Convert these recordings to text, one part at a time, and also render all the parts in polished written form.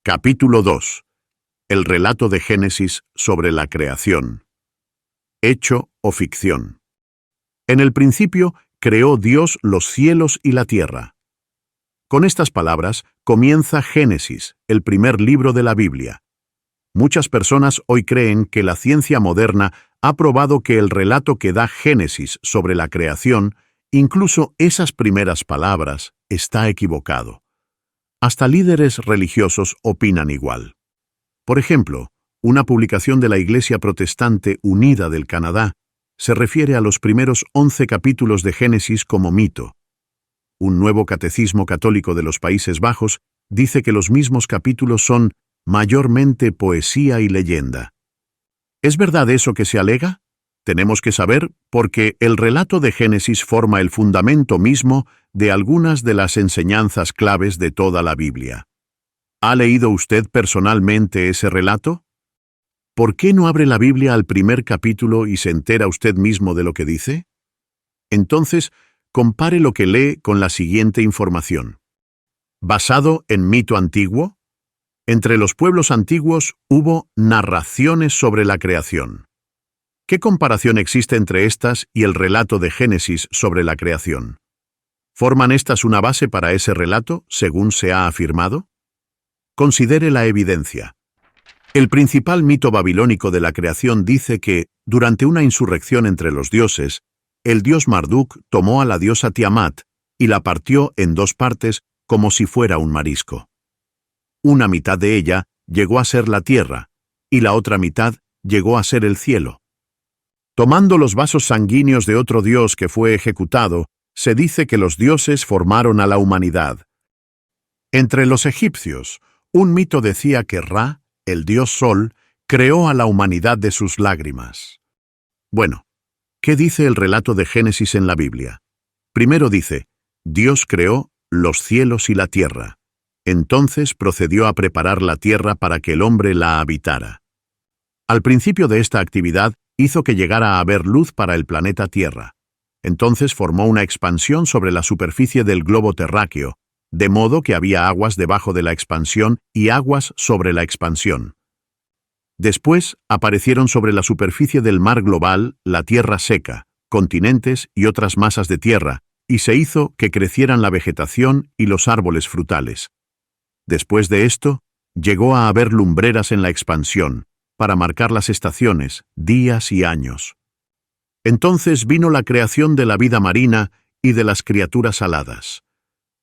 Capítulo 2. El relato de Génesis sobre la creación. Hecho o ficción. En el principio creó Dios los cielos y la tierra. Con estas palabras comienza Génesis, el primer libro de la Biblia. Muchas personas hoy creen que la ciencia moderna ha probado que el relato que da Génesis sobre la creación, incluso esas primeras palabras, está equivocado. Hasta líderes religiosos opinan igual. Por ejemplo, una publicación de la Iglesia Protestante Unida del Canadá se refiere a los primeros 11 capítulos de Génesis como mito. Un nuevo catecismo católico de los Países Bajos dice que los mismos capítulos son mayormente poesía y leyenda. ¿Es verdad eso que se alega? Tenemos que saber porque el relato de Génesis forma el fundamento mismo de algunas de las enseñanzas claves de toda la Biblia. ¿Ha leído usted personalmente ese relato? ¿Por qué no abre la Biblia al primer capítulo y se entera usted mismo de lo que dice? Entonces, compare lo que lee con la siguiente información. ¿Basado en mito antiguo? Entre los pueblos antiguos hubo narraciones sobre la creación. ¿Qué comparación existe entre estas y el relato de Génesis sobre la creación? ¿Forman estas una base para ese relato, según se ha afirmado? Considere la evidencia. El principal mito babilónico de la creación dice que, durante una insurrección entre los dioses, el dios Marduk tomó a la diosa Tiamat y la partió en dos partes como si fuera un marisco. Una mitad de ella llegó a ser la tierra y la otra mitad llegó a ser el cielo. Tomando los vasos sanguíneos de otro dios que fue ejecutado, se dice que los dioses formaron a la humanidad. Entre los egipcios, un mito decía que Ra, el dios Sol, creó a la humanidad de sus lágrimas. Bueno, ¿qué dice el relato de Génesis en la Biblia? Primero dice, Dios creó los cielos y la tierra. Entonces procedió a preparar la tierra para que el hombre la habitara. Al principio de esta actividad, hizo que llegara a haber luz para el planeta Tierra. Entonces formó una expansión sobre la superficie del globo terráqueo, de modo que había aguas debajo de la expansión y aguas sobre la expansión. Después aparecieron sobre la superficie del mar global la tierra seca, continentes y otras masas de tierra, y se hizo que crecieran la vegetación y los árboles frutales. Después de esto, llegó a haber lumbreras en la expansión, para marcar las estaciones, días y años. Entonces vino la creación de la vida marina y de las criaturas aladas.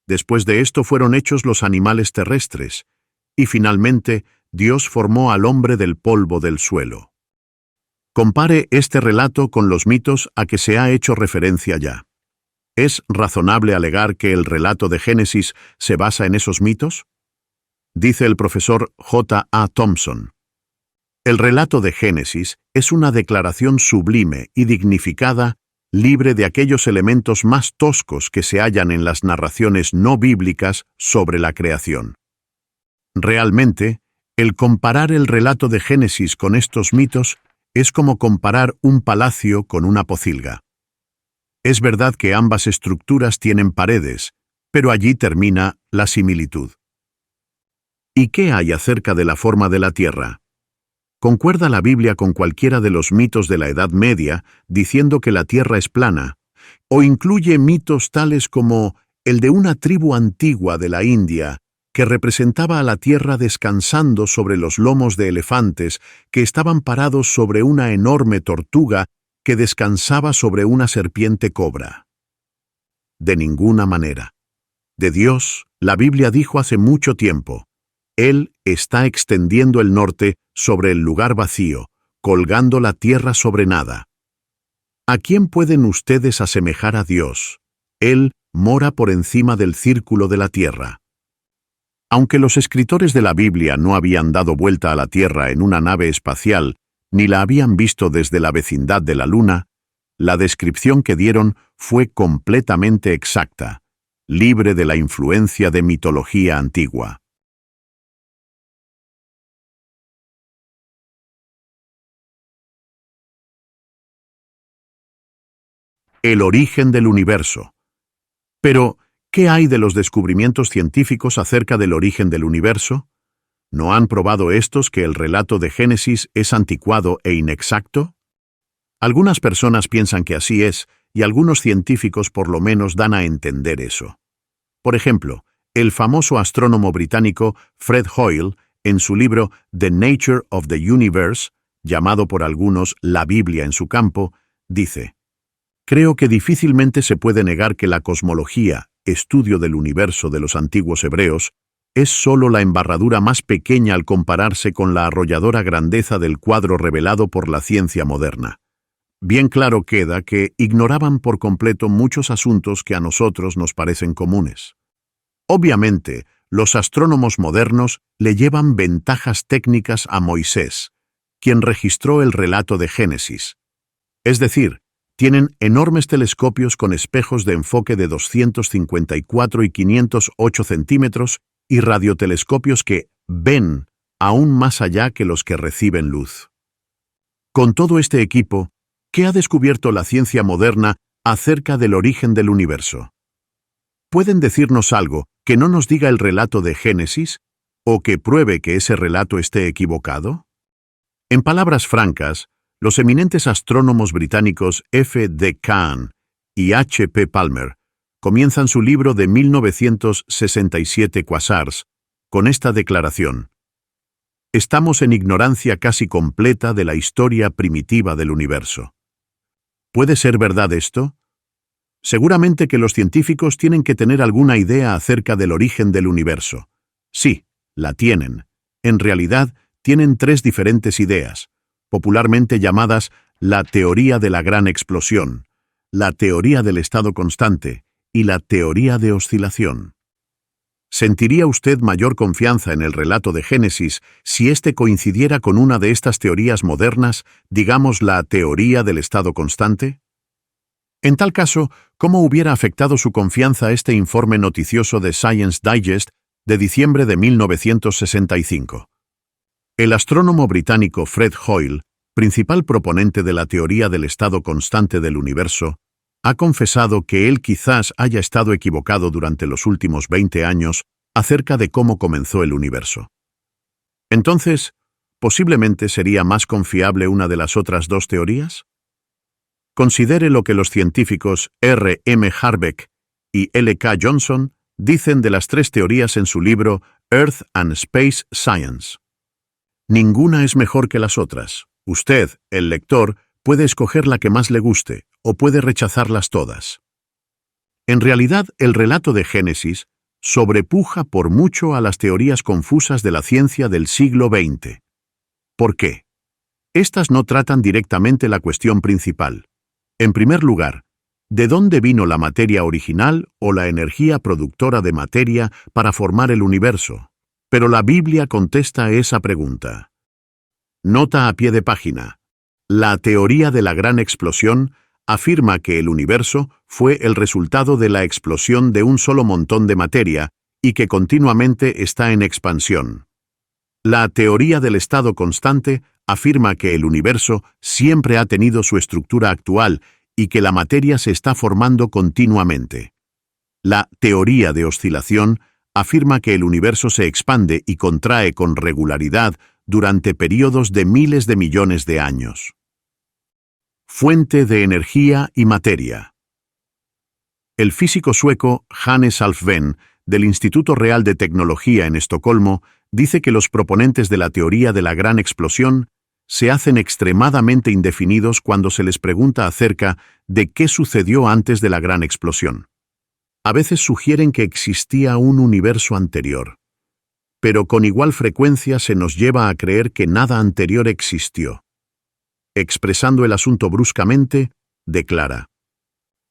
Después de esto fueron hechos los animales terrestres, y finalmente Dios formó al hombre del polvo del suelo. Compare este relato con los mitos a que se ha hecho referencia ya. ¿Es razonable alegar que el relato de Génesis se basa en esos mitos? Dice el profesor J. A. Thompson. El relato de Génesis es una declaración sublime y dignificada, libre de aquellos elementos más toscos que se hallan en las narraciones no bíblicas sobre la creación. Realmente, el comparar el relato de Génesis con estos mitos es como comparar un palacio con una pocilga. Es verdad que ambas estructuras tienen paredes, pero allí termina la similitud. ¿Y qué hay acerca de la forma de la tierra? ¿Concuerda la Biblia con cualquiera de los mitos de la Edad Media diciendo que la tierra es plana? ¿O incluye mitos tales como el de una tribu antigua de la India que representaba a la tierra descansando sobre los lomos de elefantes que estaban parados sobre una enorme tortuga que descansaba sobre una serpiente cobra? De ninguna manera. De Dios, la Biblia dijo hace mucho tiempo, Él está extendiendo el norte sobre el lugar vacío, colgando la tierra sobre nada. ¿A quién pueden ustedes asemejar a Dios? Él mora por encima del círculo de la tierra. Aunque los escritores de la Biblia no habían dado vuelta a la tierra en una nave espacial, ni la habían visto desde la vecindad de la luna, la descripción que dieron fue completamente exacta, libre de la influencia de mitología antigua. El origen del universo. Pero, ¿qué hay de los descubrimientos científicos acerca del origen del universo? ¿No han probado estos que el relato de Génesis es anticuado e inexacto? Algunas personas piensan que así es, y algunos científicos por lo menos dan a entender eso. Por ejemplo, el famoso astrónomo británico Fred Hoyle, en su libro The Nature of the Universe, llamado por algunos la Biblia en su campo, dice: «Creo que difícilmente se puede negar que la cosmología, estudio del universo de los antiguos hebreos, es sólo la embarradura más pequeña al compararse con la arrolladora grandeza del cuadro revelado por la ciencia moderna. Bien claro queda que ignoraban por completo muchos asuntos que a nosotros nos parecen comunes. Obviamente, los astrónomos modernos le llevan ventajas técnicas a Moisés, quien registró el relato de Génesis. Es decir, tienen enormes telescopios con espejos de enfoque de 254 y 508 centímetros y radiotelescopios que ven aún más allá que los que reciben luz. Con todo este equipo, ¿qué ha descubierto la ciencia moderna acerca del origen del universo? ¿Pueden decirnos algo que no nos diga el relato de Génesis o que pruebe que ese relato esté equivocado? En palabras francas, los eminentes astrónomos británicos F. D. Kahn y H. P. Palmer comienzan su libro de 1967 Quasars con esta declaración: «Estamos en ignorancia casi completa de la historia primitiva del universo». ¿Puede ser verdad esto? Seguramente que los científicos tienen que tener alguna idea acerca del origen del universo. Sí, la tienen. En realidad, tienen tres diferentes ideas, popularmente llamadas la teoría de la gran explosión, la teoría del estado constante y la teoría de oscilación. ¿Sentiría usted mayor confianza en el relato de Génesis si éste coincidiera con una de estas teorías modernas, digamos la teoría del estado constante? En tal caso, ¿cómo hubiera afectado su confianza este informe noticioso de Science Digest de diciembre de 1965? El astrónomo británico Fred Hoyle, principal proponente de la teoría del estado constante del universo, ha confesado que él quizás haya estado equivocado durante los últimos 20 años acerca de cómo comenzó el universo. Entonces, ¿posiblemente sería más confiable una de las otras dos teorías? Considere lo que los científicos R. M. Harbeck y L. K. Johnson dicen de las tres teorías en su libro Earth and Space Science. Ninguna es mejor que las otras. Usted, el lector, puede escoger la que más le guste o puede rechazarlas todas. En realidad, el relato de Génesis sobrepuja por mucho a las teorías confusas de la ciencia del siglo XX. ¿Por qué? Estas no tratan directamente la cuestión principal. En primer lugar, ¿de dónde vino la materia original o la energía productora de materia para formar el universo? Pero la Biblia contesta esa pregunta. Nota a pie de página. La teoría de la gran explosión afirma que el universo fue el resultado de la explosión de un solo montón de materia y que continuamente está en expansión. La teoría del estado constante afirma que el universo siempre ha tenido su estructura actual y que la materia se está formando continuamente. La teoría de oscilación afirma que el universo se expande y contrae con regularidad durante periodos de miles de millones de años. Fuente de energía y materia. El físico sueco Hannes Alfvén, del Instituto Real de Tecnología en Estocolmo, dice que los proponentes de la teoría de la gran explosión se hacen extremadamente indefinidos cuando se les pregunta acerca de qué sucedió antes de la gran explosión. A veces sugieren que existía un universo anterior, pero con igual frecuencia se nos lleva a creer que nada anterior existió. Expresando el asunto bruscamente, declara: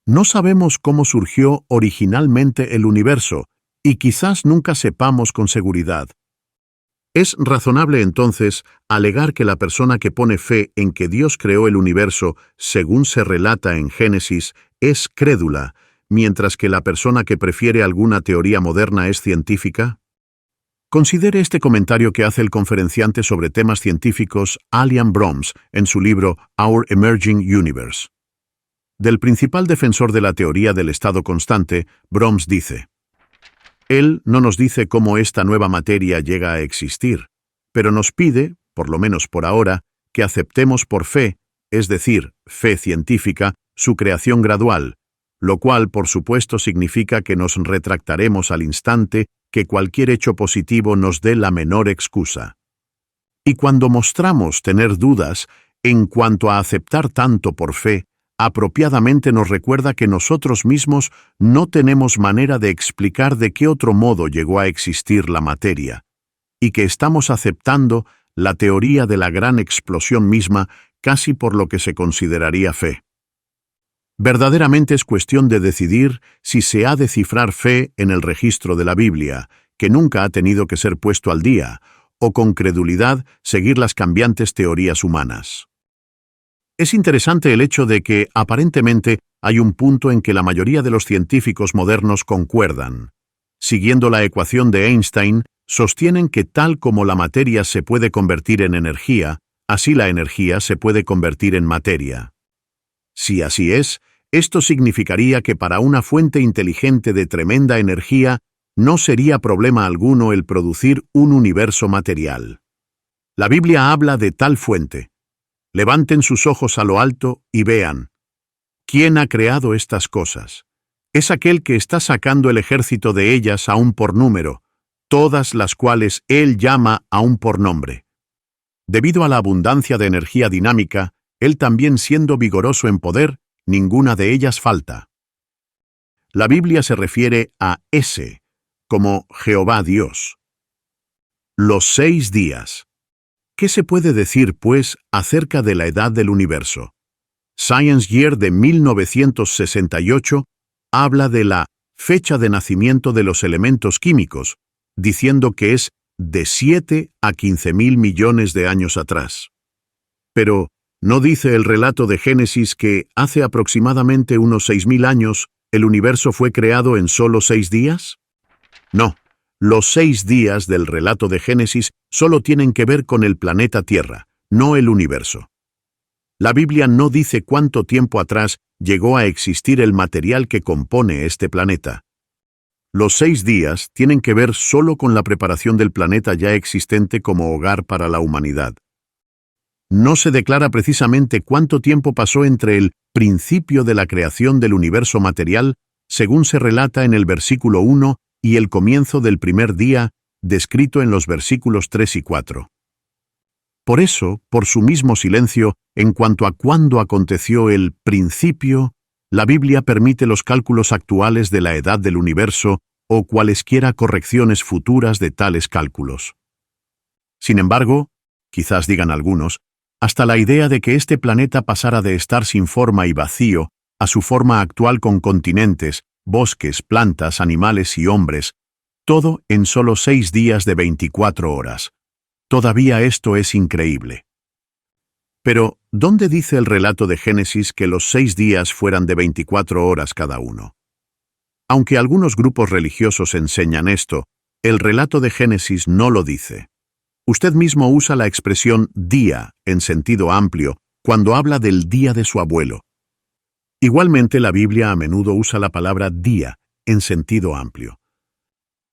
«No sabemos cómo surgió originalmente el universo, y quizás nunca sepamos con seguridad». Es razonable entonces alegar que la persona que pone fe en que Dios creó el universo, según se relata en Génesis, es crédula, mientras que la persona que prefiere alguna teoría moderna es científica. Considere este comentario que hace el conferenciante sobre temas científicos Alian Broms en su libro Our Emerging Universe. Del principal defensor de la teoría del estado constante, Broms dice: «Él no nos dice cómo esta nueva materia llega a existir. pero nos pide, por lo menos por ahora, que aceptemos por fe, es decir, fe científica, su creación gradual, lo cual, por supuesto, significa que nos retractaremos al instante que cualquier hecho positivo nos dé la menor excusa. Y cuando mostramos tener dudas en cuanto a aceptar tanto por fe, apropiadamente nos recuerda que nosotros mismos no tenemos manera de explicar de qué otro modo llegó a existir la materia, y que estamos aceptando la teoría de la gran explosión misma casi por lo que se consideraría fe. Verdaderamente es cuestión de decidir si se ha de cifrar fe en el registro de la Biblia, que nunca ha tenido que ser puesto al día, o con credulidad seguir las cambiantes teorías humanas. Es interesante el hecho de que, aparentemente, hay un punto en que la mayoría de los científicos modernos concuerdan. Siguiendo la ecuación de Einstein, sostienen que tal como la materia se puede convertir en energía, así la energía se puede convertir en materia. Si así es, esto significaría que para una fuente inteligente de tremenda energía no sería problema alguno el producir un universo material. La Biblia habla de tal fuente. Levanten sus ojos a lo alto y vean. ¿Quién ha creado estas cosas? Es aquel que está sacando el ejército de ellas aún por número, todas las cuales Él llama aún por nombre. Debido a la abundancia de energía dinámica, Él también siendo vigoroso en poder, ninguna de ellas falta. La Biblia se refiere a ese, como Jehová Dios. Los 6 días. ¿Qué se puede decir, pues, acerca de la edad del universo? Science Year de 1968 habla de la fecha de nacimiento de los elementos químicos, diciendo que es de 7 a 15.000 millones de años atrás. Pero, ¿no dice el relato de Génesis que hace aproximadamente unos 6.000 años el universo fue creado en solo 6 días? No, los 6 días del relato de Génesis solo tienen que ver con el planeta Tierra, no el universo. La Biblia no dice cuánto tiempo atrás llegó a existir el material que compone este planeta. Los 6 días tienen que ver solo con la preparación del planeta ya existente como hogar para la humanidad. No se declara precisamente cuánto tiempo pasó entre el principio de la creación del universo material, según se relata en el versículo 1, y el comienzo del primer día, descrito en los versículos 3 y 4. Por eso, por su mismo silencio, en cuanto a cuándo aconteció el principio, la Biblia permite los cálculos actuales de la edad del universo o cualesquiera correcciones futuras de tales cálculos. Sin embargo, quizás digan algunos, hasta la idea de que este planeta pasara de estar sin forma y vacío a su forma actual con continentes, bosques, plantas, animales y hombres, todo en solo 6 días de 24 horas. Todavía esto es increíble. Pero, ¿dónde dice el relato de Génesis que los 6 días fueran de 24 horas cada uno? Aunque algunos grupos religiosos enseñan esto, el relato de Génesis no lo dice. Usted mismo usa la expresión día en sentido amplio cuando habla del día de su abuelo. Igualmente, la Biblia a menudo usa la palabra día en sentido amplio.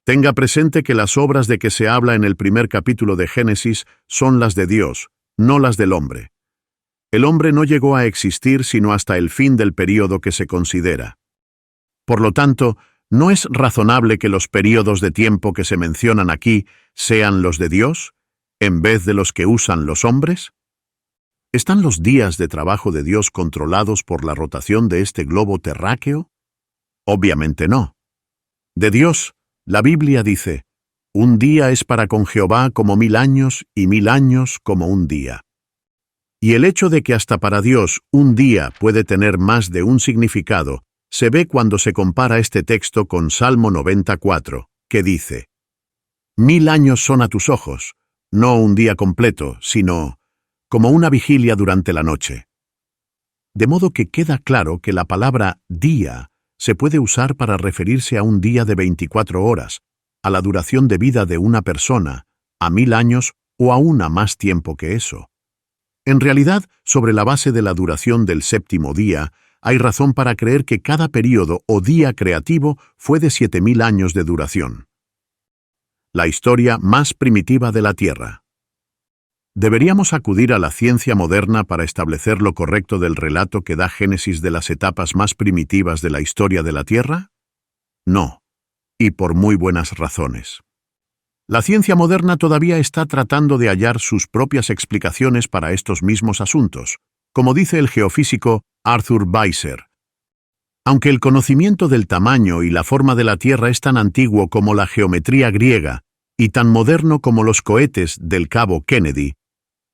Tenga presente que las obras de que se habla en el primer capítulo de Génesis son las de Dios, no las del hombre. El hombre no llegó a existir sino hasta el fin del período que se considera. Por lo tanto, ¿no es razonable que los períodos de tiempo que se mencionan aquí sean los de Dios, en vez de los que usan los hombres? ¿Están los días de trabajo de Dios controlados por la rotación de este globo terráqueo? Obviamente no. De Dios, la Biblia dice, un día es para con Jehová como 1000 años y 1000 años como un día. Y el hecho de que hasta para Dios un día puede tener más de un significado se ve cuando se compara este texto con Salmo 94, que dice, 1000 años son a tus ojos, no un día completo, sino como una vigilia durante la noche. De modo que queda claro que la palabra día se puede usar para referirse a un día de 24 horas, a la duración de vida de una persona, a 1000 años o aún a más tiempo que eso. En realidad, sobre la base de la duración del séptimo día, hay razón para creer que cada período o día creativo fue de 7000 años de duración. La historia más primitiva de la Tierra. ¿Deberíamos acudir a la ciencia moderna para establecer lo correcto del relato que da Génesis de las etapas más primitivas de la historia de la Tierra? No, y por muy buenas razones. La ciencia moderna todavía está tratando de hallar sus propias explicaciones para estos mismos asuntos, como dice el geofísico Arthur Weiser. Aunque el conocimiento del tamaño y la forma de la Tierra es tan antiguo como la geometría griega y tan moderno como los cohetes del cabo Kennedy,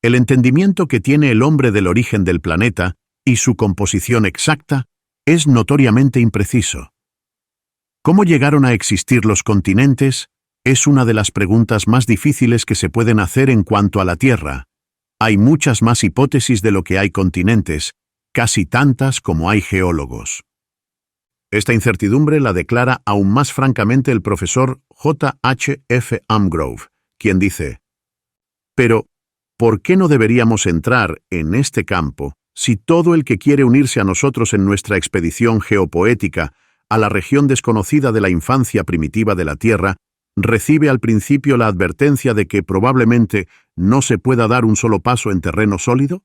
el entendimiento que tiene el hombre del origen del planeta y su composición exacta es notoriamente impreciso. ¿Cómo llegaron a existir los continentes? Es una de las preguntas más difíciles que se pueden hacer en cuanto a la Tierra. Hay muchas más hipótesis de lo que hay continentes, casi tantas como hay geólogos. Esta incertidumbre la declara aún más francamente el profesor J. H. F. Amgrove, quien dice: «Pero, ¿por qué no deberíamos entrar en este campo si todo el que quiere unirse a nosotros en nuestra expedición geopoética a la región desconocida de la infancia primitiva de la Tierra recibe al principio la advertencia de que probablemente no se pueda dar un solo paso en terreno sólido?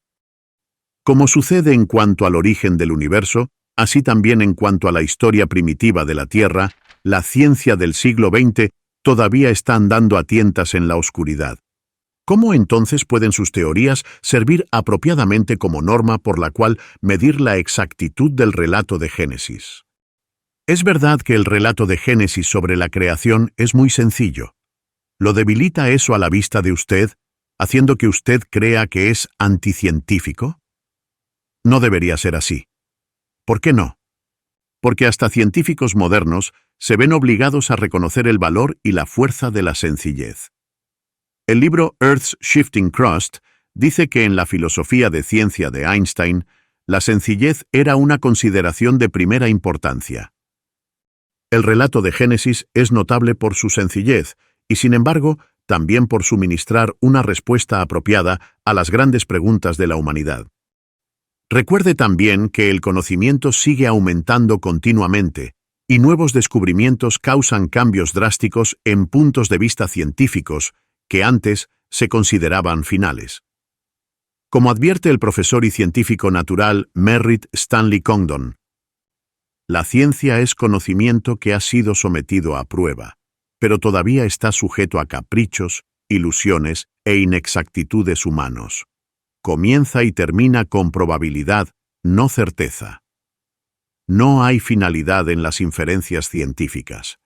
Como sucede en cuanto al origen del universo, así también en cuanto a la historia primitiva de la Tierra, la ciencia del siglo XX todavía está andando a tientas en la oscuridad. ¿Cómo entonces pueden sus teorías servir apropiadamente como norma por la cual medir la exactitud del relato de Génesis? Es verdad que el relato de Génesis sobre la creación es muy sencillo. ¿Lo debilita eso a la vista de usted, haciendo que usted crea que es anticientífico? No debería ser así. ¿Por qué no? Porque hasta científicos modernos se ven obligados a reconocer el valor y la fuerza de la sencillez. El libro Earth's Shifting Crust dice que en la filosofía de ciencia de Einstein, la sencillez era una consideración de primera importancia. El relato de Génesis es notable por su sencillez y, sin embargo, también por suministrar una respuesta apropiada a las grandes preguntas de la humanidad. Recuerde también que el conocimiento sigue aumentando continuamente y nuevos descubrimientos causan cambios drásticos en puntos de vista científicos que antes se consideraban finales. Como advierte el profesor y científico natural Merritt Stanley Condon, la ciencia es conocimiento que ha sido sometido a prueba, pero todavía está sujeto a caprichos, ilusiones e inexactitudes humanos. Comienza y termina con probabilidad, no certeza. No hay finalidad en las inferencias científicas.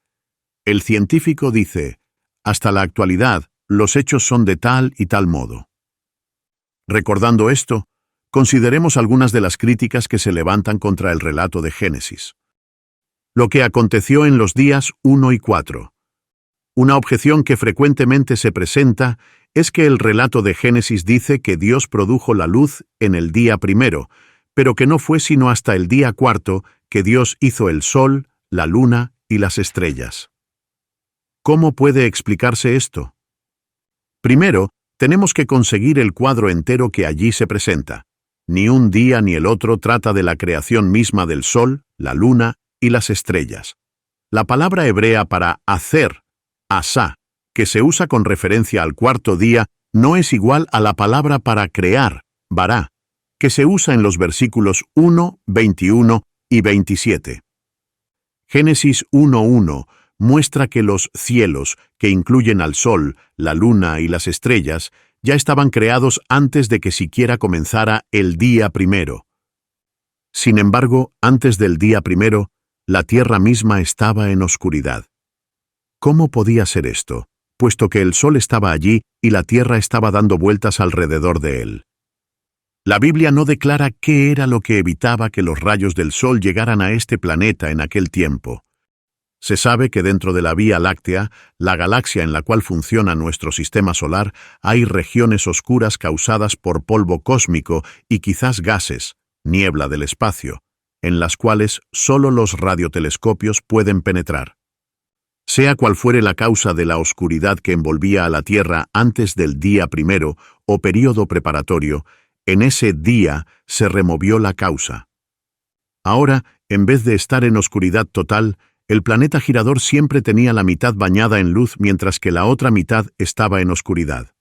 El científico dice: hasta la actualidad, los hechos son de tal y tal modo. Recordando esto, consideremos algunas de las críticas que se levantan contra el relato de Génesis. Lo que aconteció en los días 1 y 4. Una objeción que frecuentemente se presenta es que el relato de Génesis dice que Dios produjo la luz en el día primero, pero que no fue sino hasta el día cuarto que Dios hizo el sol, la luna y las estrellas. ¿Cómo puede explicarse esto? Primero, tenemos que conseguir el cuadro entero que allí se presenta. Ni un día ni el otro trata de la creación misma del sol, la luna y las estrellas. La palabra hebrea para hacer, asá, que se usa con referencia al cuarto día, no es igual a la palabra para crear, bará, que se usa en los versículos 1, 21 y 27. Génesis 1:1 muestra que los cielos, que incluyen al sol, la luna y las estrellas, ya estaban creados antes de que siquiera comenzara el día primero. Sin embargo, antes del día primero, la tierra misma estaba en oscuridad. ¿Cómo podía ser esto, puesto que el sol estaba allí y la tierra estaba dando vueltas alrededor de él? La Biblia no declara qué era lo que evitaba que los rayos del sol llegaran a este planeta en aquel tiempo. Se sabe que dentro de la Vía Láctea, la galaxia en la cual funciona nuestro sistema solar, hay regiones oscuras causadas por polvo cósmico y quizás gases, niebla del espacio, en las cuales solo los radiotelescopios pueden penetrar. Sea cual fuere la causa de la oscuridad que envolvía a la Tierra antes del día primero o período preparatorio, en ese día se removió la causa. Ahora, en vez de estar en oscuridad total, el planeta girador siempre tenía la mitad bañada en luz mientras que la otra mitad estaba en oscuridad.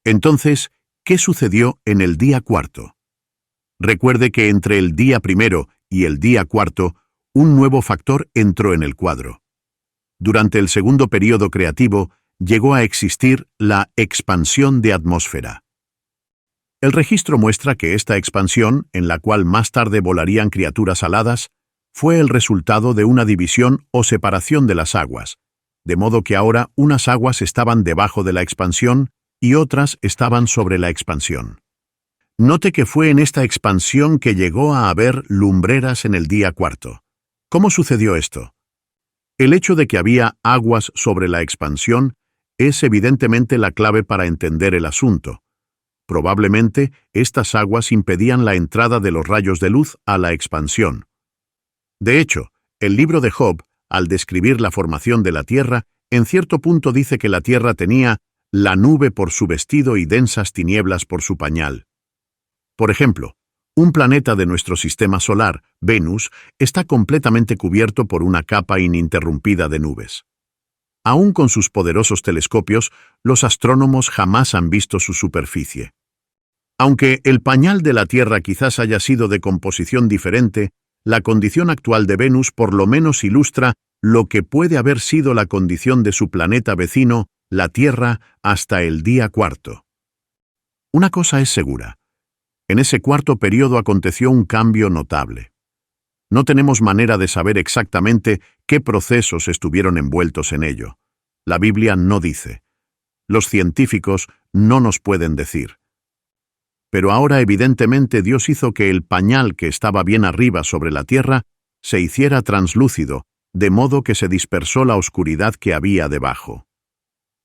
Entonces, ¿Qué sucedió en el día cuarto? Recuerde que entre el día primero y el día cuarto, un nuevo factor entró en el cuadro. Durante el segundo período creativo, llegó a existir la expansión de atmósfera. El registro muestra que esta expansión, en la cual más tarde volarían criaturas aladas, fue el resultado de una división o separación de las aguas, de modo que ahora unas aguas estaban debajo de la expansión y otras estaban sobre la expansión. Note que fue en esta expansión que llegó a haber lumbreras en el día cuarto. ¿Cómo sucedió esto? El hecho de que había aguas sobre la expansión es evidentemente la clave para entender el asunto. Probablemente estas aguas impedían la entrada de los rayos de luz a la expansión. De hecho, el libro de Job, al describir la formación de la Tierra, en cierto punto dice que la Tierra tenía la nube por su vestido y densas tinieblas por su pañal. Por ejemplo, un planeta de nuestro sistema solar, Venus, está completamente cubierto por una capa ininterrumpida de nubes. Aún con sus poderosos telescopios, los astrónomos jamás han visto su superficie. Aunque el pañal de la Tierra quizás haya sido de composición diferente, la condición actual de Venus por lo menos ilustra lo que puede haber sido la condición de su planeta vecino, la Tierra, hasta el día cuarto. Una cosa es segura. En ese cuarto período aconteció un cambio notable. No tenemos manera de saber exactamente qué procesos estuvieron envueltos en ello. La Biblia no dice. Los científicos no nos pueden decir. Pero ahora evidentemente Dios hizo que el pañal que estaba bien arriba sobre la tierra se hiciera translúcido, de modo que se dispersó la oscuridad que había debajo.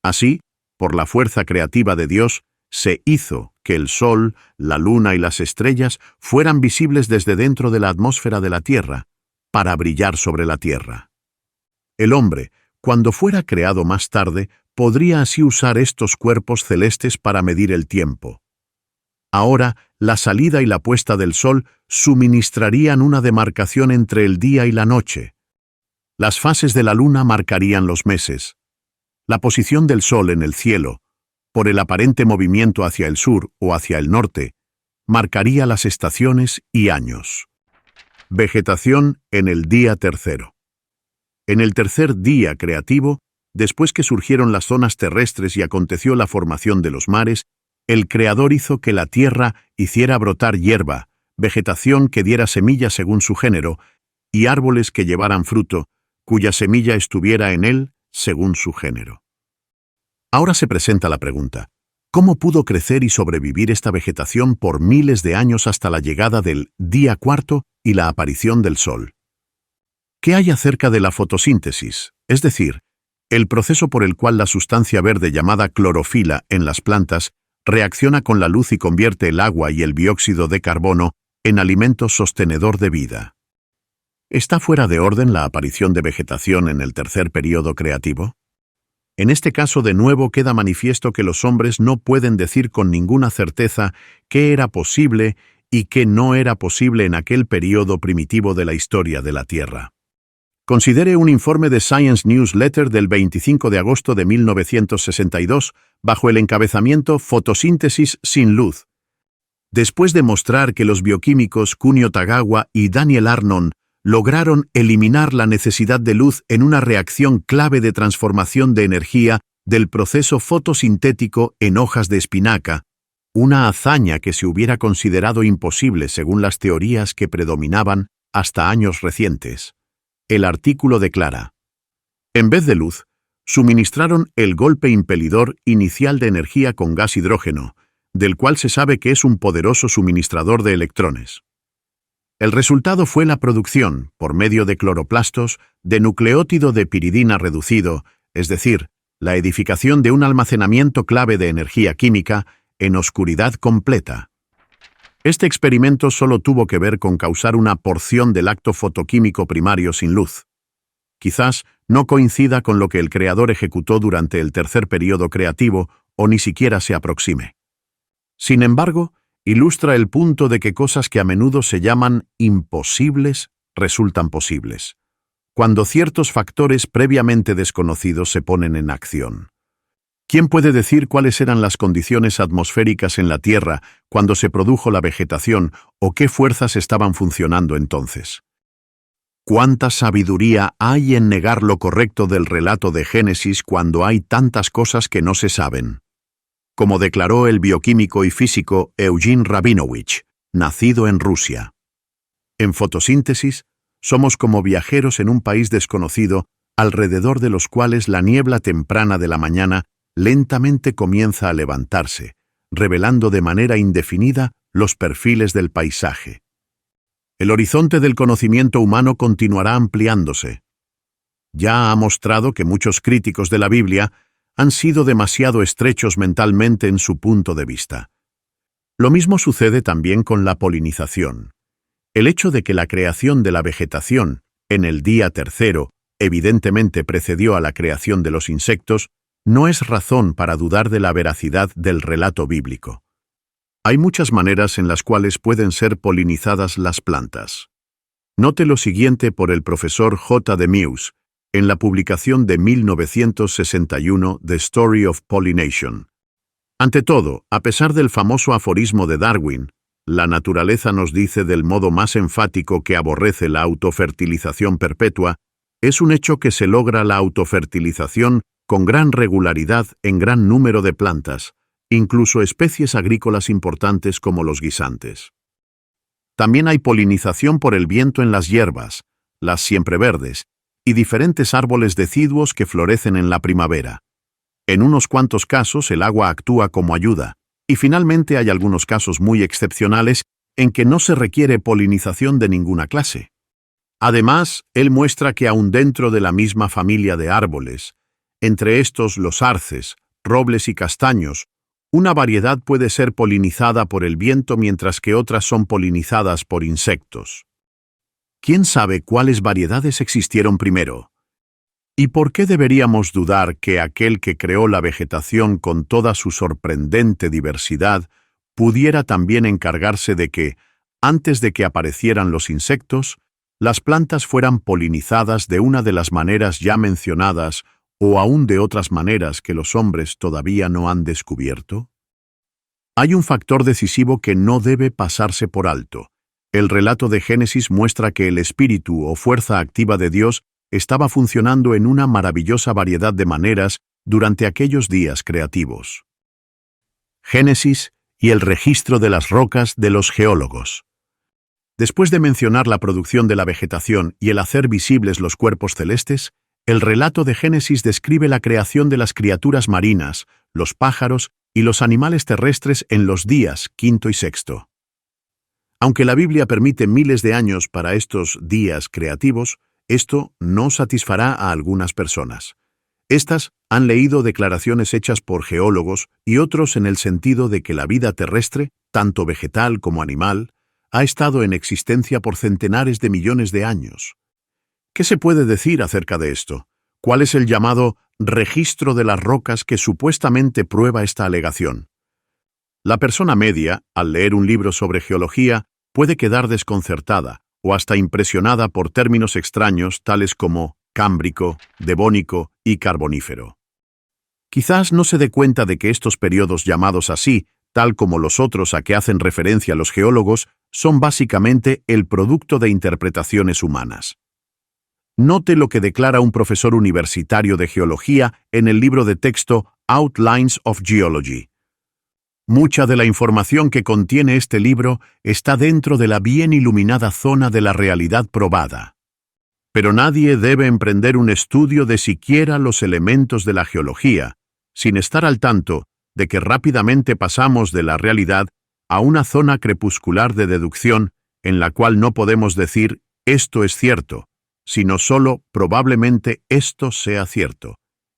Así, por la fuerza creativa de Dios, se hizo que el sol, la luna y las estrellas fueran visibles desde dentro de la atmósfera de la Tierra, para brillar sobre la Tierra. El hombre, cuando fuera creado más tarde, podría así usar estos cuerpos celestes para medir el tiempo. Ahora, la salida y la puesta del sol suministrarían una demarcación entre el día y la noche. Las fases de la luna marcarían los meses. La posición del sol en el cielo, por el aparente movimiento hacia el sur o hacia el norte, marcaría las estaciones y años. Vegetación en el día tercero. En el tercer día creativo, después que surgieron las zonas terrestres y aconteció la formación de los mares, el Creador hizo que la tierra hiciera brotar hierba, vegetación que diera semilla según su género, y árboles que llevaran fruto, cuya semilla estuviera en él según su género. Ahora se presenta la pregunta: ¿cómo pudo crecer y sobrevivir esta vegetación por miles de años hasta la llegada del día cuarto y la aparición del sol? ¿Qué hay acerca de la fotosíntesis, es decir, el proceso por el cual la sustancia verde llamada clorofila en las plantas reacciona con la luz y convierte el agua y el dióxido de carbono en alimento sostenedor de vida? ¿Está fuera de orden la aparición de vegetación en el tercer período creativo? En este caso, de nuevo, queda manifiesto que los hombres no pueden decir con ninguna certeza qué era posible y qué no era posible en aquel período primitivo de la historia de la Tierra. Considere un informe de Science Newsletter del 25 de agosto de 1962, bajo el encabezamiento Fotosíntesis sin luz. Después de mostrar que los bioquímicos Kunio Tagawa y Daniel Arnon lograron eliminar la necesidad de luz en una reacción clave de transformación de energía del proceso fotosintético en hojas de espinaca, una hazaña que se hubiera considerado imposible según las teorías que predominaban hasta años recientes. El artículo declara: en vez de luz, suministraron el golpe impelidor inicial de energía con gas hidrógeno, del cual se sabe que es un poderoso suministrador de electrones. El resultado fue la producción, por medio de cloroplastos, de nucleótido de piridina reducido, es decir, la edificación de un almacenamiento clave de energía química en oscuridad completa. Este experimento solo tuvo que ver con causar una porción del acto fotoquímico primario sin luz. Quizás no coincida con lo que el creador ejecutó durante el tercer período creativo o ni siquiera se aproxime. Sin embargo, ilustra el punto de que cosas que a menudo se llaman imposibles resultan posibles, cuando ciertos factores previamente desconocidos se ponen en acción. ¿Quién puede decir cuáles eran las condiciones atmosféricas en la Tierra cuando se produjo la vegetación o qué fuerzas estaban funcionando entonces? ¿Cuánta sabiduría hay en negar lo correcto del relato de Génesis cuando hay tantas cosas que no se saben? Como declaró el bioquímico y físico Eugene Rabinovich, nacido en Rusia. En fotosíntesis, somos como viajeros en un país desconocido, alrededor de los cuales la niebla temprana de la mañana lentamente comienza a levantarse, revelando de manera indefinida los perfiles del paisaje. El horizonte del conocimiento humano continuará ampliándose. Ya ha mostrado que muchos críticos de la Biblia han sido demasiado estrechos mentalmente en su punto de vista. Lo mismo sucede también con la polinización. El hecho de que la creación de la vegetación, en el día tercero, evidentemente precedió a la creación de los insectos, no es razón para dudar de la veracidad del relato bíblico. Hay muchas maneras en las cuales pueden ser polinizadas las plantas. Note lo siguiente por el profesor J. de Meuse, en la publicación de 1961 The Story of Pollination. Ante todo, a pesar del famoso aforismo de Darwin, la naturaleza nos dice del modo más enfático que aborrece la autofertilización perpetua, es un hecho que se logra la autofertilización con gran regularidad en gran número de plantas, incluso especies agrícolas importantes como los guisantes. También hay polinización por el viento en las hierbas, las siempreverdes, y diferentes árboles deciduos que florecen en la primavera. En unos cuantos casos el agua actúa como ayuda, y finalmente hay algunos casos muy excepcionales en que no se requiere polinización de ninguna clase. Además, él muestra que aún dentro de la misma familia de árboles, entre estos los arces, robles y castaños, una variedad puede ser polinizada por el viento mientras que otras son polinizadas por insectos. ¿Quién sabe cuáles variedades existieron primero? ¿Y por qué deberíamos dudar que aquel que creó la vegetación con toda su sorprendente diversidad pudiera también encargarse de que, antes de que aparecieran los insectos, las plantas fueran polinizadas de una de las maneras ya mencionadas o aún de otras maneras que los hombres todavía no han descubierto? Hay un factor decisivo que no debe pasarse por alto. El relato de Génesis muestra que el espíritu o fuerza activa de Dios estaba funcionando en una maravillosa variedad de maneras durante aquellos días creativos. Génesis y el registro de las rocas de los geólogos. Después de mencionar la producción de la vegetación y el hacer visibles los cuerpos celestes, el relato de Génesis describe la creación de las criaturas marinas, los pájaros y los animales terrestres en los días quinto y sexto. Aunque la Biblia permite miles de años para estos días creativos, esto no satisfará a algunas personas. Estas han leído declaraciones hechas por geólogos y otros en el sentido de que la vida terrestre, tanto vegetal como animal, ha estado en existencia por centenares de millones de años. ¿Qué se puede decir acerca de esto? ¿Cuál es el llamado registro de las rocas que supuestamente prueba esta alegación? La persona media, al leer un libro sobre geología, puede quedar desconcertada o hasta impresionada por términos extraños tales como cámbrico, devónico y carbonífero. Quizás no se dé cuenta de que estos periodos llamados así, tal como los otros a que hacen referencia los geólogos, son básicamente el producto de interpretaciones humanas. Note lo que declara un profesor universitario de geología en el libro de texto Outlines of Geology. Mucha de la información que contiene este libro está dentro de la bien iluminada zona de la realidad probada. Pero nadie debe emprender un estudio de siquiera los elementos de la geología, sin estar al tanto de que rápidamente pasamos de la realidad a una zona crepuscular de deducción en la cual no podemos decir esto es cierto, sino solo probablemente esto sea cierto,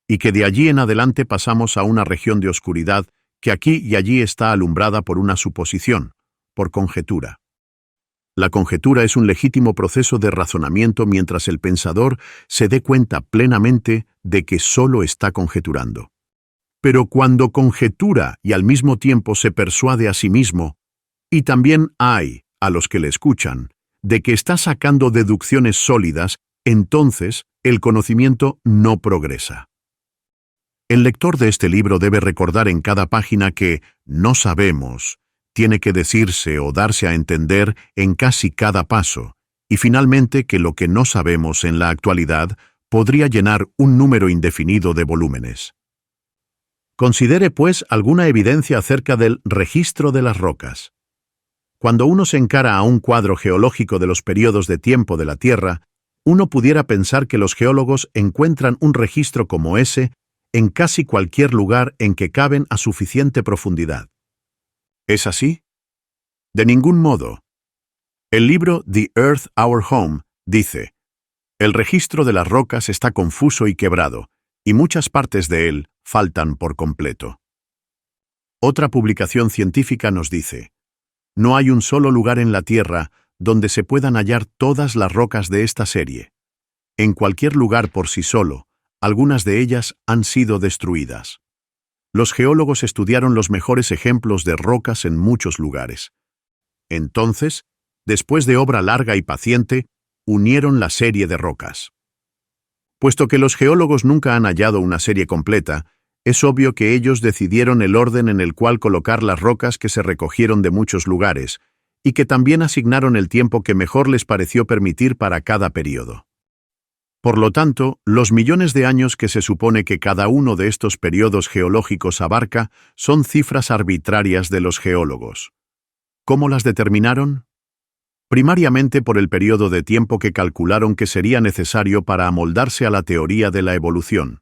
y que de allí en adelante pasamos a una región de oscuridad que aquí y allí está alumbrada por una suposición, por conjetura. La conjetura es un legítimo proceso de razonamiento mientras el pensador se dé cuenta plenamente de que solo está conjeturando. Pero cuando conjetura y al mismo tiempo se persuade a sí mismo, y también hay, a los que le escuchan, de que está sacando deducciones sólidas, entonces el conocimiento no progresa. El lector de este libro debe recordar en cada página que no sabemos tiene que decirse o darse a entender en casi cada paso, y finalmente que lo que no sabemos en la actualidad podría llenar un número indefinido de volúmenes. Considere, pues, alguna evidencia acerca del registro de las rocas. Cuando uno se encara a un cuadro geológico de los periodos de tiempo de la Tierra, uno pudiera pensar que los geólogos encuentran un registro como ese en casi cualquier lugar en que caben a suficiente profundidad. ¿Es así? De ningún modo. El libro The Earth, Our Home dice: el registro de las rocas está confuso y quebrado, y muchas partes de él faltan por completo. Otra publicación científica nos dice: no hay un solo lugar en la Tierra donde se puedan hallar todas las rocas de esta serie. En cualquier lugar por sí solo, algunas de ellas han sido destruidas. Los geólogos estudiaron los mejores ejemplos de rocas en muchos lugares. Entonces, después de obra larga y paciente, unieron la serie de rocas. Puesto que los geólogos nunca han hallado una serie completa, es obvio que ellos decidieron el orden en el cual colocar las rocas que se recogieron de muchos lugares, y que también asignaron el tiempo que mejor les pareció permitir para cada período. Por lo tanto, los millones de años que se supone que cada uno de estos periodos geológicos abarca son cifras arbitrarias de los geólogos. ¿Cómo las determinaron? Primariamente por el periodo de tiempo que calcularon que sería necesario para amoldarse a la teoría de la evolución.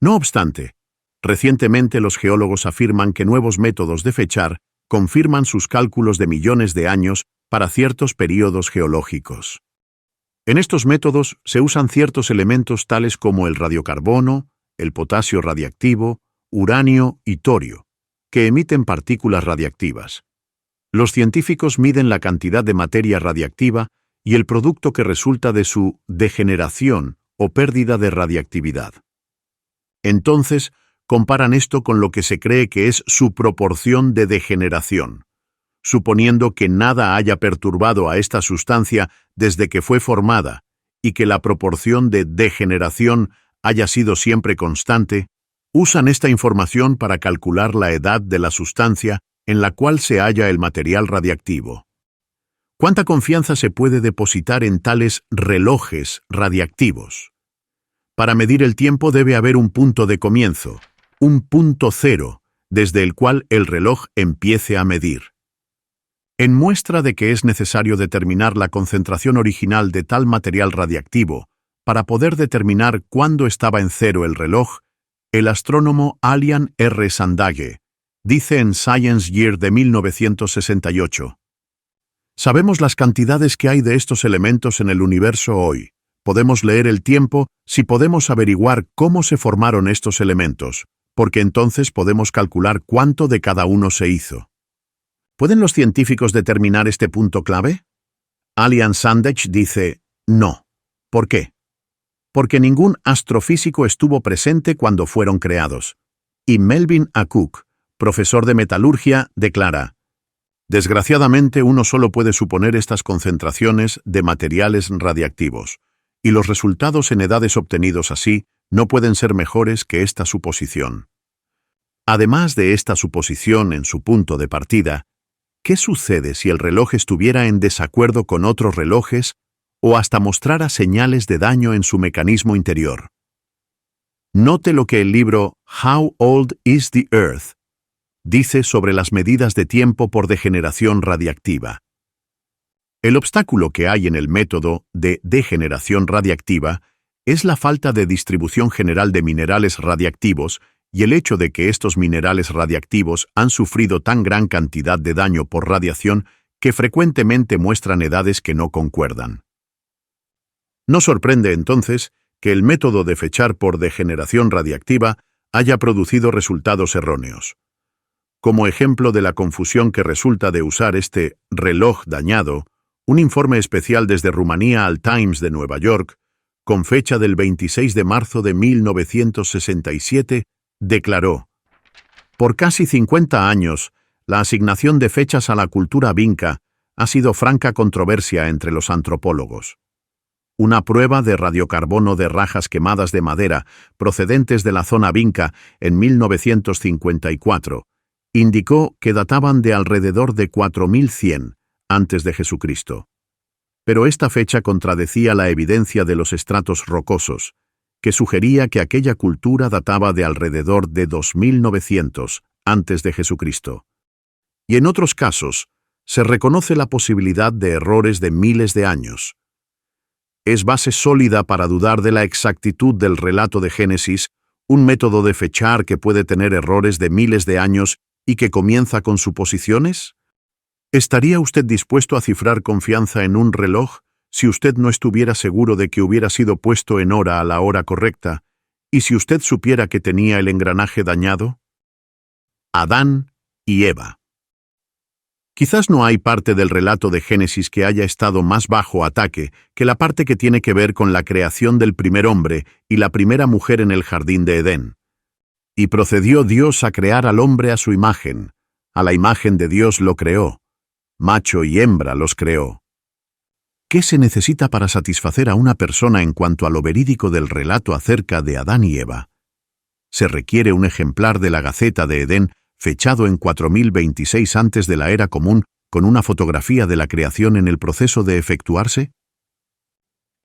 No obstante, recientemente los geólogos afirman que nuevos métodos de fechar confirman sus cálculos de millones de años para ciertos periodos geológicos. En estos métodos se usan ciertos elementos tales como el radiocarbono, el potasio radiactivo, uranio y torio, que emiten partículas radiactivas. Los científicos miden la cantidad de materia radiactiva y el producto que resulta de su degeneración o pérdida de radiactividad. Entonces, comparan esto con lo que se cree que es su proporción de degeneración, suponiendo que nada haya perturbado a esta sustancia desde que fue formada y que la proporción de degeneración haya sido siempre constante, usan esta información para calcular la edad de la sustancia en la cual se halla el material radiactivo. ¿Cuánta confianza se puede depositar en tales relojes radiactivos? Para medir el tiempo debe haber un punto de comienzo, un punto cero, desde el cual el reloj empiece a medir. En muestra de que es necesario determinar la concentración original de tal material radiactivo para poder determinar cuándo estaba en cero el reloj, el astrónomo Alian R. Sandage dice en Science Year de 1968: sabemos las cantidades que hay de estos elementos en el universo hoy. Podemos leer el tiempo si podemos averiguar cómo se formaron estos elementos, porque entonces podemos calcular cuánto de cada uno se hizo. ¿Pueden los científicos determinar este punto clave? Alian Sandage dice: no. ¿Por qué? Porque ningún astrofísico estuvo presente cuando fueron creados. Y Melvin A. Cook, profesor de metalurgia, declara: desgraciadamente uno solo puede suponer estas concentraciones de materiales radiactivos, y los resultados en edades obtenidos así no pueden ser mejores que esta suposición. Además de esta suposición en su punto de partida, ¿qué sucede si el reloj estuviera en desacuerdo con otros relojes o hasta mostrara señales de daño en su mecanismo interior? Note lo que el libro How Old is the Earth dice sobre las medidas de tiempo por degeneración radiactiva. El obstáculo que hay en el método de degeneración radiactiva es la falta de distribución general de minerales radiactivos y el hecho de que estos minerales radiactivos han sufrido tan gran cantidad de daño por radiación que frecuentemente muestran edades que no concuerdan. No sorprende entonces que el método de fechar por degeneración radiactiva haya producido resultados erróneos. Como ejemplo de la confusión que resulta de usar este reloj dañado, un informe especial desde Rumanía al Times de Nueva York, con fecha del 26 de marzo de 1967, declaró: por casi 50 años, la asignación de fechas a la cultura vinca ha sido franca controversia entre los antropólogos. una prueba de radiocarbono de rajas quemadas de madera procedentes de la zona Vinca en 1954, indicó que databan de alrededor de 4100 antes de Jesucristo. Pero esta fecha contradecía la evidencia de los estratos rocosos, que sugería que aquella cultura databa de alrededor de 2900 antes de Jesucristo. Y en otros casos, se reconoce la posibilidad de errores de miles de años. Es base sólida para dudar de la exactitud del relato de Génesis, un método de fechar que puede tener errores de miles de años y que comienza con suposiciones? ¿Estaría usted dispuesto a cifrar confianza en un reloj si usted no estuviera seguro de que hubiera sido puesto en hora a la hora correcta y si usted supiera que tenía el engranaje dañado? Adán y Eva. Quizás no hay parte del relato de Génesis que haya estado más bajo ataque que la parte que tiene que ver con la creación del primer hombre y la primera mujer en el jardín de Edén. Y procedió Dios a crear al hombre a su imagen. A la imagen de Dios lo creó. Macho y hembra los creó. ¿Qué se necesita para satisfacer a una persona en cuanto a lo verídico del relato acerca de Adán y Eva? Se requiere un ejemplar de la Gaceta de Edén fechado en 4026 antes de la era común con una fotografía de la creación en el proceso de efectuarse.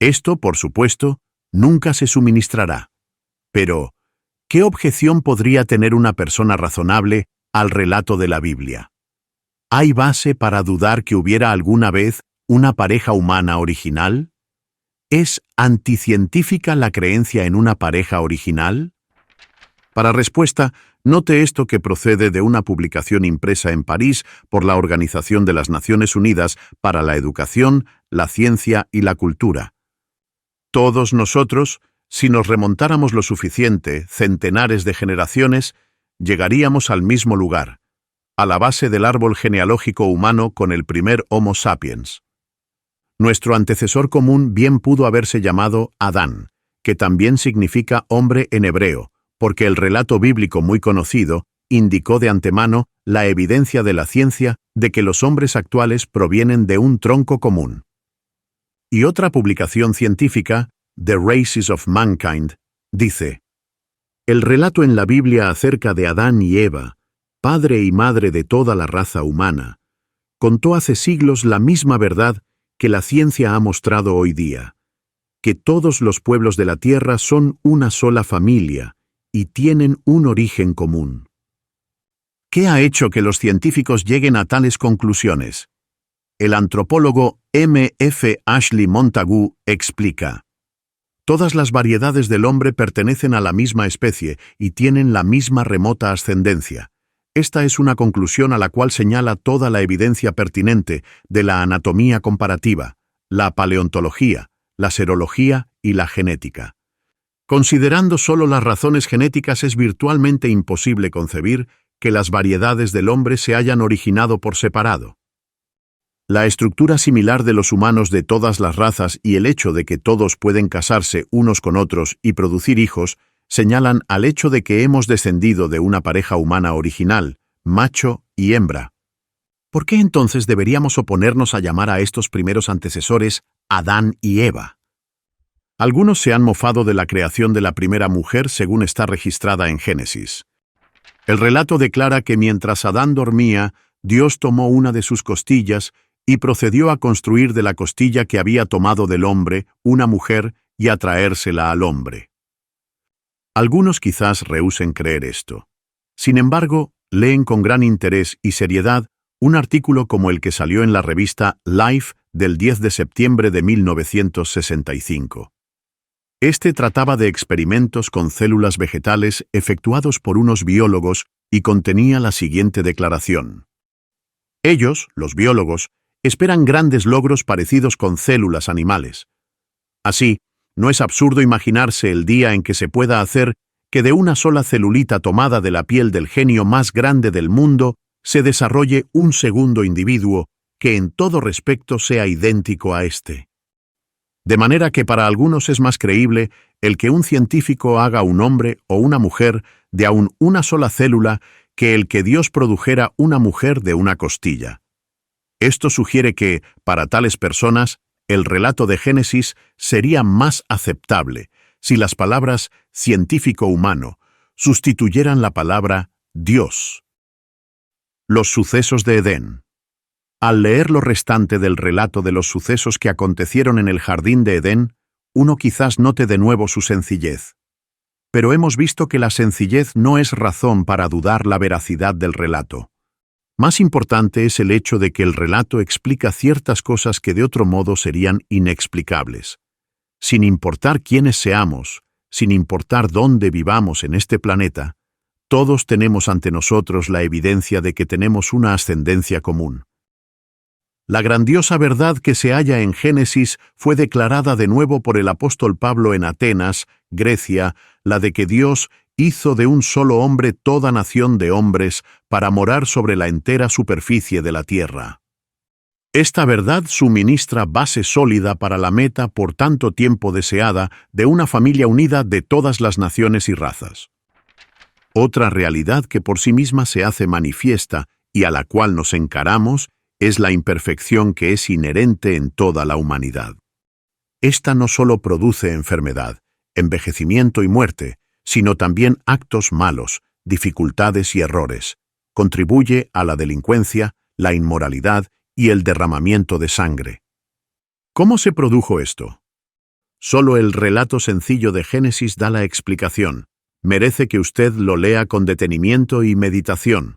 Esto, por supuesto, nunca se suministrará. Pero, ¿qué objeción podría tener una persona razonable al relato de la Biblia? ¿Hay base para dudar que hubiera alguna vez una pareja humana original? ¿Es anticientífica la creencia en una pareja original? Para respuesta, note esto que procede de una publicación impresa en París por la Organización de las Naciones Unidas para la Educación, la Ciencia y la Cultura. Todos nosotros, si nos remontáramos lo suficiente, centenares de generaciones, llegaríamos al mismo lugar, a la base del árbol genealógico humano con el primer Homo sapiens. Nuestro antecesor común bien pudo haberse llamado Adán, que también significa hombre en hebreo, porque el relato bíblico muy conocido indicó de antemano la evidencia de la ciencia de que los hombres actuales provienen de un tronco común. Y otra publicación científica, The Races of Mankind, dice: el relato en la Biblia acerca de Adán y Eva, padre y madre de toda la raza humana, contó hace siglos la misma verdad que la ciencia ha mostrado hoy día, que todos los pueblos de la tierra son una sola familia y tienen un origen común. ¿Qué ha hecho que los científicos lleguen a tales conclusiones? El antropólogo M. F. Ashley Montagu explica: todas las variedades del hombre pertenecen a la misma especie y tienen la misma remota ascendencia. Esta es una conclusión a la cual señala toda la evidencia pertinente de la anatomía comparativa, la paleontología, la serología y la genética. Considerando solo las razones genéticas, es virtualmente imposible concebir que las variedades del hombre se hayan originado por separado. La estructura similar de los humanos de todas las razas y el hecho de que todos pueden casarse unos con otros y producir hijos señalan al hecho de que hemos descendido de una pareja humana original, macho y hembra. ¿Por qué entonces deberíamos oponernos a llamar a estos primeros antecesores Adán y Eva? Algunos se han mofado de la creación de la primera mujer según está registrada en Génesis. El relato declara que mientras Adán dormía, Dios tomó una de sus costillas y procedió a construir de la costilla que había tomado del hombre una mujer y a traérsela al hombre. Algunos quizás rehúsen creer esto. Sin embargo, leen con gran interés y seriedad un artículo como el que salió en la revista Life del 10 de septiembre de 1965. Este trataba de experimentos con células vegetales efectuados por unos biólogos y contenía la siguiente declaración. Ellos, los biólogos, esperan grandes logros parecidos con células animales. Así, no es absurdo imaginarse el día en que se pueda hacer que de una sola celulita tomada de la piel del genio más grande del mundo se desarrolle un segundo individuo que en todo respecto sea idéntico a este. De manera que para algunos es más creíble el que un científico haga un hombre o una mujer de aún una sola célula que el que Dios produjera una mujer de una costilla. Esto sugiere que, para tales personas, el relato de Génesis sería más aceptable si las palabras científico-humano sustituyeran la palabra Dios. Los sucesos de Edén. Al leer lo restante del relato de los sucesos que acontecieron en el jardín de Edén, uno quizás note de nuevo su sencillez. Pero hemos visto que la sencillez no es razón para dudar la veracidad del relato. Más importante es el hecho de que el relato explica ciertas cosas que de otro modo serían inexplicables. Sin importar quiénes seamos, sin importar dónde vivamos en este planeta, todos tenemos ante nosotros la evidencia de que tenemos una ascendencia común. La grandiosa verdad que se halla en Génesis fue declarada de nuevo por el apóstol Pablo en Atenas, Grecia, la de que Dios hizo de un solo hombre toda nación de hombres para morar sobre la entera superficie de la tierra. Esta verdad suministra base sólida para la meta por tanto tiempo deseada de una familia unida de todas las naciones y razas. Otra realidad que por sí misma se hace manifiesta y a la cual nos encaramos es la imperfección que es inherente en toda la humanidad. Esta no solo produce enfermedad, envejecimiento y muerte, sino también actos malos, dificultades y errores. Contribuye a la delincuencia, la inmoralidad y el derramamiento de sangre. ¿Cómo se produjo esto? Solo el relato sencillo de Génesis da la explicación. Merece que usted lo lea con detenimiento y meditación.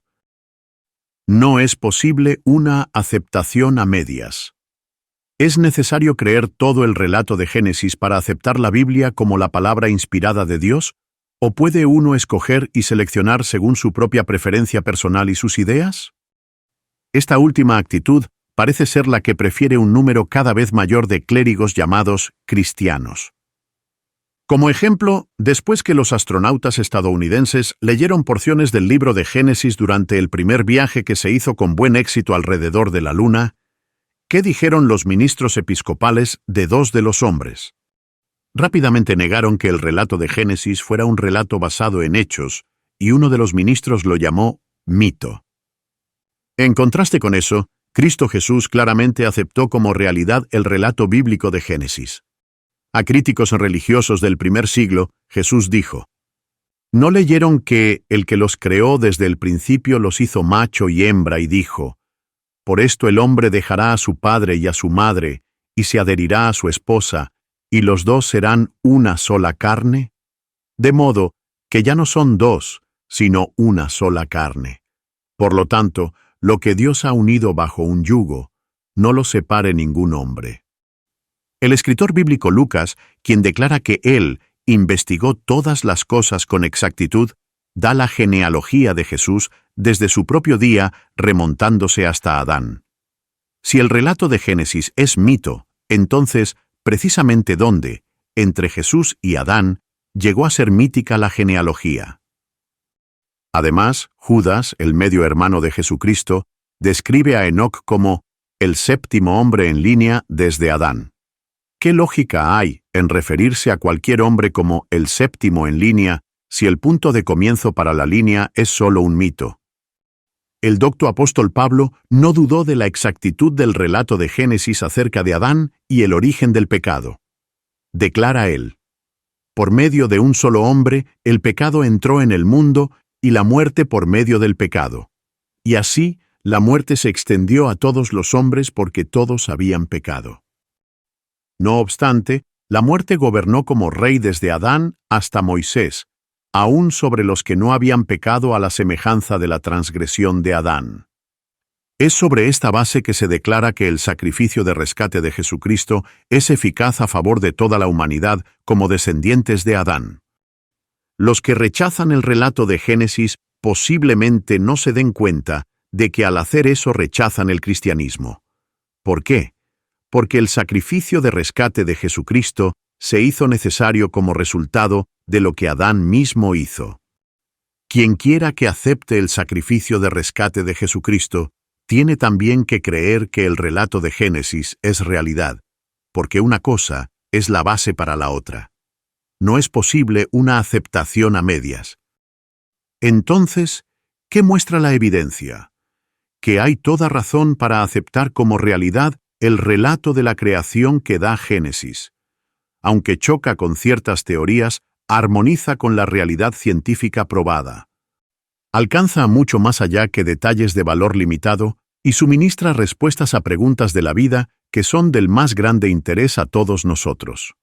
No es posible una aceptación a medias. ¿Es necesario creer todo el relato de Génesis para aceptar la Biblia como la palabra inspirada de Dios? ¿O puede uno escoger y seleccionar según su propia preferencia personal y sus ideas? Esta última actitud parece ser la que prefiere un número cada vez mayor de clérigos llamados cristianos. Como ejemplo, después que los astronautas estadounidenses leyeron porciones del libro de Génesis durante el primer viaje que se hizo con buen éxito alrededor de la Luna, ¿qué dijeron los ministros episcopales de dos de los hombres? Rápidamente negaron que el relato de Génesis fuera un relato basado en hechos, y uno de los ministros lo llamó mito. En contraste con eso, Cristo Jesús claramente aceptó como realidad el relato bíblico de Génesis. A críticos religiosos del primer siglo, Jesús dijo: ¿No leyeron que el que los creó desde el principio los hizo macho y hembra y dijo: por esto el hombre dejará a su padre y a su madre, y se adherirá a su esposa, y los dos serán una sola carne? De modo que ya no son dos, sino una sola carne. Por lo tanto, lo que Dios ha unido bajo un yugo, no lo separe ningún hombre. El escritor bíblico Lucas, quien declara que él investigó todas las cosas con exactitud, da la genealogía de Jesús desde su propio día remontándose hasta Adán. Si el relato de Génesis es mito, entonces, precisamente ¿dónde, entre Jesús y Adán, llegó a ser mítica la genealogía? Además, Judas, el medio hermano de Jesucristo, describe a Enoc como el séptimo hombre en línea desde Adán. ¿Qué lógica hay en referirse a cualquier hombre como el séptimo en línea si el punto de comienzo para la línea es solo un mito? El docto apóstol Pablo no dudó de la exactitud del relato de Génesis acerca de Adán y el origen del pecado. Declara él: por medio de un solo hombre, el pecado entró en el mundo y la muerte por medio del pecado. Y así, la muerte se extendió a todos los hombres porque todos habían pecado. No obstante, la muerte gobernó como rey desde Adán hasta Moisés, aún sobre los que no habían pecado a la semejanza de la transgresión de Adán. Es sobre esta base que se declara que el sacrificio de rescate de Jesucristo es eficaz a favor de toda la humanidad como descendientes de Adán. Los que rechazan el relato de Génesis posiblemente no se den cuenta de que al hacer eso rechazan el cristianismo. ¿Por qué? Porque el sacrificio de rescate de Jesucristo se hizo necesario como resultado de lo que Adán mismo hizo. Quien quiera que acepte el sacrificio de rescate de Jesucristo, tiene también que creer que el relato de Génesis es realidad, porque una cosa es la base para la otra. No es posible una aceptación a medias. Entonces, ¿qué muestra la evidencia? Que hay toda razón para aceptar como realidad el relato de la creación que da Génesis. Aunque choca con ciertas teorías, armoniza con la realidad científica probada. Alcanza mucho más allá que detalles de valor limitado y suministra respuestas a preguntas de la vida que son del más grande interés a todos nosotros.